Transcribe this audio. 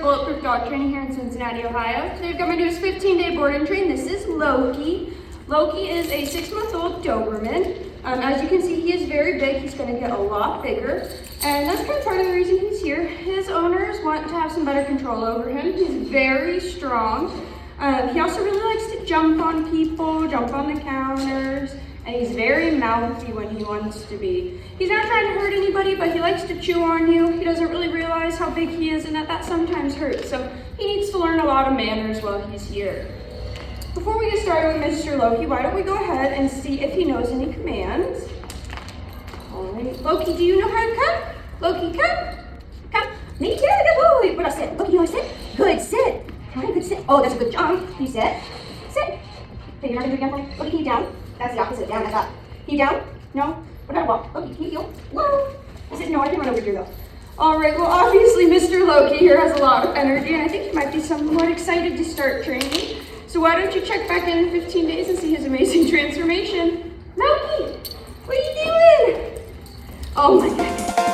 Bulletproof Dog Training here in Cincinnati, Ohio. Today we've got my newest 15-day board and train. This is Loki. Loki is a 6-month-old Doberman. As you can see, he is very big. He's going to get a lot bigger. And that's kind of part of the reason he's here. His owners want to have some better control over him. He's very strong. He also really likes to jump on people, jump on the counters, and he's very mouthy when he wants to be. He's not trying to hurt anybody, but he likes to chew on you. He doesn't really realize how big he is and that sometimes hurts. So he needs to learn a lot of manners while he's here. Before we get started with Mr. Loki, why don't we go ahead and see if he knows any commands. All right, Loki, do you know how to come? Loki, come. Come. Me too, good boy. What I said? Loki, you want to sit? Good, sit. All right, good sit. Oh, that's a good jump. You sit. Sit. Okay, you're not going to do it again for me? Loki, can you down? That's the opposite, down, like that. Can you down? No? What about a walk? Loki, can you heel? Whoa. I said, no, I can run over here though. All right, well, obviously Mr. Loki here has a lot of energy, and I think he might be somewhat excited to start training. So why don't you check back in 15 days and see his amazing transformation? Loki, what are you doing? Oh my goodness.